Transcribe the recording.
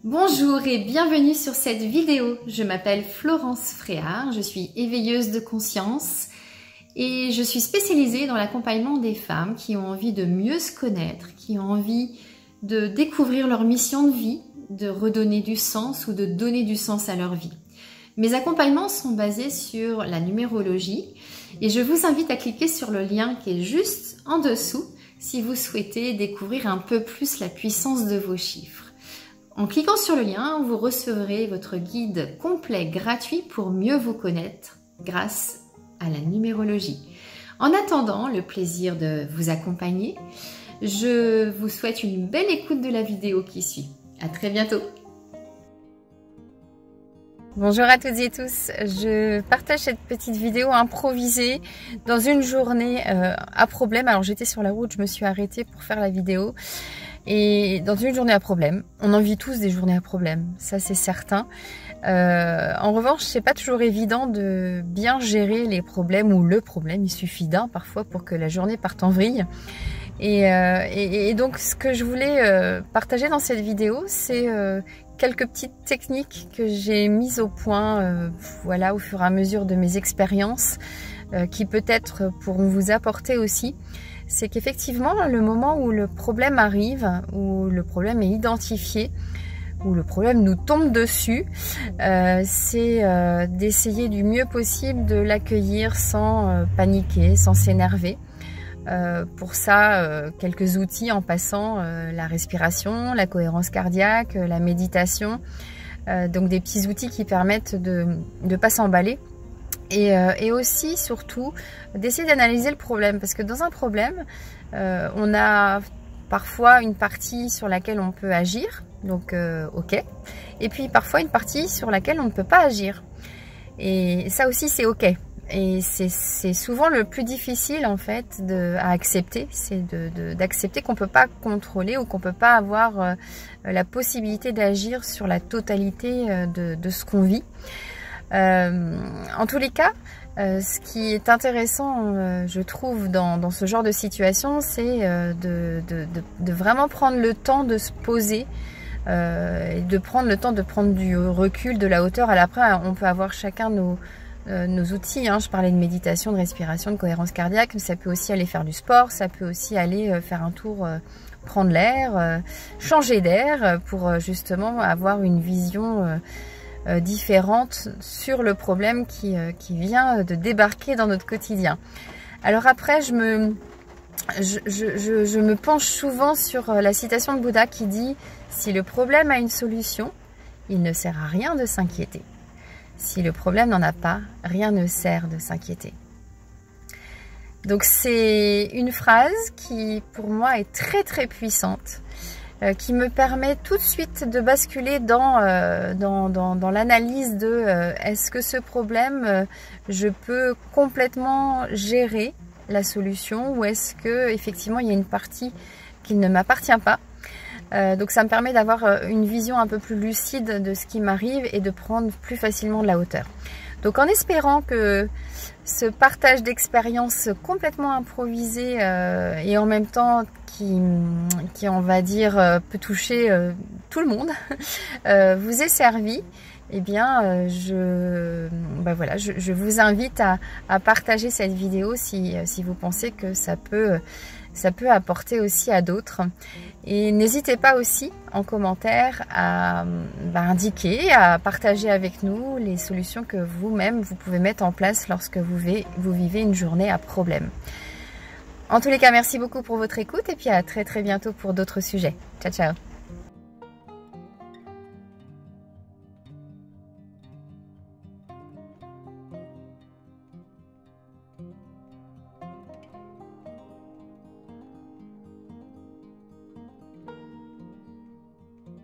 Bonjour et bienvenue sur cette vidéo. Je m'appelle Florence Fréard, je suis éveilleuse de conscience et je suis spécialisée dans l'accompagnement des femmes qui ont envie de mieux se connaître, qui ont envie de découvrir leur mission de vie, de redonner du sens ou de donner du sens à leur vie. Mes accompagnements sont basés sur la numérologie et je vous invite à cliquer sur le lien qui est juste en dessous si vous souhaitez découvrir un peu plus la puissance de vos chiffres. En cliquant sur le lien, vous recevrez votre guide complet gratuit pour mieux vous connaître grâce à la numérologie. En attendant le plaisir de vous accompagner, je vous souhaite une belle écoute de la vidéo qui suit. À très bientôt. Bonjour à toutes et tous, je partage cette petite vidéo improvisée dans une journée à problème. Alors j'étais sur la route, je me suis arrêtée pour faire la vidéo. Et dans une journée à problème, on en vit tous des journées à problème, ça c'est certain. En revanche, c'est pas toujours évident de bien gérer les problèmes ou le problème. Il suffit d'un parfois pour que la journée parte en vrille. Et donc ce que je voulais partager dans cette vidéo, c'est quelques petites techniques que j'ai mises au point voilà, au fur et à mesure de mes expériences qui peut-être pourront vous apporter aussi. C'est qu'effectivement, le moment où le problème arrive, où le problème est identifié, où le problème nous tombe dessus, c'est d'essayer du mieux possible de l'accueillir sans paniquer, sans s'énerver. Pour ça, quelques outils en passant, la respiration, la cohérence cardiaque, la méditation, donc des petits outils qui permettent de ne pas s'emballer. Et aussi, surtout, d'essayer d'analyser le problème. Parce que dans un problème, on a parfois une partie sur laquelle on peut agir, donc ok. Et puis parfois une partie sur laquelle on ne peut pas agir. Et ça aussi, c'est ok. Et c'est souvent le plus difficile en fait à accepter. C'est d'accepter qu'on ne peut pas contrôler ou qu'on ne peut pas avoir la possibilité d'agir sur la totalité de ce qu'on vit. En tous les cas, ce qui est intéressant, je trouve, dans ce genre de situation, c'est de vraiment prendre le temps de se poser et de prendre le temps de prendre du recul, de la hauteur. Alors après, on peut avoir chacun nos outils. Hein. Je parlais de méditation, de respiration, de cohérence cardiaque, mais ça peut aussi aller faire du sport, ça peut aussi aller faire un tour, prendre l'air, changer d'air pour justement avoir une vision différente sur le problème qui vient de débarquer dans notre quotidien. Alors après, je me penche souvent sur la citation de Bouddha qui dit « Si le problème a une solution, il ne sert à rien de s'inquiéter. Si le problème n'en a pas, rien ne sert de s'inquiéter. » Donc c'est une phrase qui pour moi est très très puissante, qui me permet tout de suite de basculer dans l'analyse de est-ce que ce problème, je peux complètement gérer la solution ou est-ce que effectivement il y a une partie qui ne m'appartient pas. Donc ça me permet d'avoir une vision un peu plus lucide de ce qui m'arrive et de prendre plus facilement de la hauteur. Donc en espérant que ce partage d'expérience complètement improvisé et en même temps qui on va dire peut toucher tout le monde vous est servi, eh bien je vous invite à partager cette vidéo si vous pensez que ça peut apporter aussi à d'autres. Et n'hésitez pas aussi en commentaire à indiquer, à partager avec nous les solutions que vous-même vous pouvez mettre en place lorsque vous vivez une journée à problème. En tous les cas, merci beaucoup pour votre écoute et puis à très très bientôt pour d'autres sujets. Ciao ciao.